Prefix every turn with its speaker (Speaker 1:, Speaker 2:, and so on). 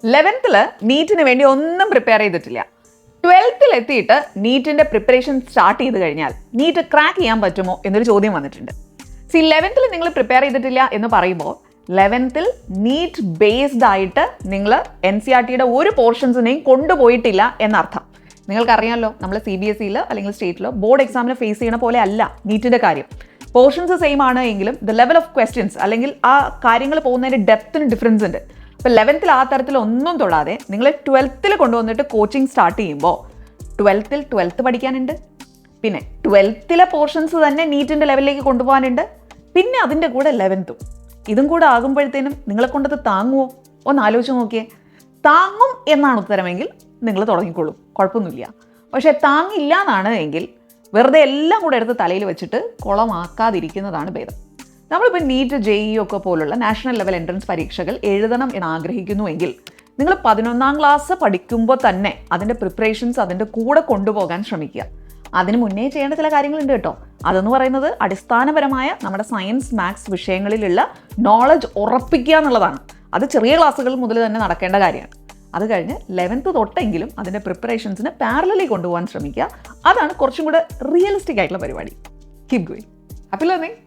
Speaker 1: 11th നീറ്റിന് വേണ്ടി ഒന്നും prepare ചെയ്തിട്ടില്ല. 12th എത്തിയിട്ട് നീറ്റിൻ്റെ പ്രിപ്പറേഷൻ സ്റ്റാർട്ട് ചെയ്ത് കഴിഞ്ഞാൽ നീറ്റ് ക്രാക്ക് ചെയ്യാൻ പറ്റുമോ എന്നൊരു ചോദ്യം വന്നിട്ടുണ്ട്. 11th നിങ്ങൾ പ്രിപ്പയർ ചെയ്തിട്ടില്ല എന്ന് പറയുമ്പോൾ 11th നീറ്റ് ബേസ്ഡ് ആയിട്ട് നിങ്ങൾ NCERTയുടെ ഒരു പോർഷൻസിനെയും കൊണ്ടുപോയിട്ടില്ല എന്നർത്ഥം. നിങ്ങൾക്കറിയാമല്ലോ, നമ്മൾ CBSEയിൽ അല്ലെങ്കിൽ സ്റ്റേറ്റിലോ ബോർഡ് എക്സാമിന് ഫേസ് ചെയ്യണ പോലെ അല്ല നീറ്റിൻ്റെ കാര്യം. പോർഷൻസ് സെയിം ആണ് എങ്കിലും ദ ലെവൽ ഓഫ് ക്വസ്റ്റ്യൻസ് അല്ലെങ്കിൽ ആ കാര്യങ്ങൾ പോകുന്നതിൻ്റെ ഡെപ്തിന് ഡിഫറൻസ് ഉണ്ട്. അപ്പോൾ 11th ആ തരത്തിൽ ഒന്നും തൊടാതെ നിങ്ങൾ 12th കൊണ്ടുവന്നിട്ട് കോച്ചിങ് സ്റ്റാർട്ട് ചെയ്യുമ്പോൾ 12th പഠിക്കാനുണ്ട്, പിന്നെ 12th പോർഷൻസ് തന്നെ നീറ്റിൻ്റെ ലെവലിലേക്ക് കൊണ്ടുപോകാനുണ്ട്, പിന്നെ അതിൻ്റെ കൂടെ 11th ഇതും കൂടെ ആകുമ്പോഴത്തേനും നിങ്ങളെ കൊണ്ടത് താങ്ങുമോ? ഒന്ന് ആലോചിച്ച് നോക്കിയേ. താങ്ങും എന്നാണ് ഉത്തരമെങ്കിൽ നിങ്ങൾ തുടങ്ങിക്കോളും, കുഴപ്പമൊന്നുമില്ല. പക്ഷേ താങ്ങില്ല എന്നാണ് എങ്കിൽ വെറുതെ എല്ലാം കൂടെ എടുത്ത് തലയിൽ വെച്ചിട്ട് കുളമാക്കാതിരിക്കുന്നതാണ് ഭേദം. നമ്മളിപ്പോൾ നീറ്റ് JEE ഒക്കെ പോലുള്ള നാഷണൽ ലെവൽ എൻട്രൻസ് പരീക്ഷകൾ എഴുതണം എന്ന് ആഗ്രഹിക്കുന്നുവെങ്കിൽ നിങ്ങൾ 11ാം ക്ലാസ് പഠിക്കുമ്പോൾ തന്നെ അതിൻ്റെ പ്രിപ്പറേഷൻസ് അതിൻ്റെ കൂടെ കൊണ്ടുപോകാൻ ശ്രമിക്കുക. അതിന് മുന്നേ ചെയ്യേണ്ട ചില കാര്യങ്ങളുണ്ട് കേട്ടോ. അതെന്ന് പറയുന്നത് അടിസ്ഥാനപരമായ നമ്മുടെ സയൻസ് മാത്സ് വിഷയങ്ങളിലുള്ള നോളജ് ഉറപ്പിക്കുക എന്നുള്ളതാണ്. അത് ചെറിയ ക്ലാസ്സുകൾ മുതൽ തന്നെ നടക്കേണ്ട കാര്യമാണ്. അത് കഴിഞ്ഞ് 11th തൊട്ടെങ്കിലും അതിൻ്റെ പ്രിപ്പറേഷൻസിന് പാരലലി കൊണ്ടുപോകാൻ ശ്രമിക്കുക. അതാണ് കുറച്ചും കൂടെ റിയലിസ്റ്റിക് ആയിട്ടുള്ള പരിപാടി. Keep going. Happy learning.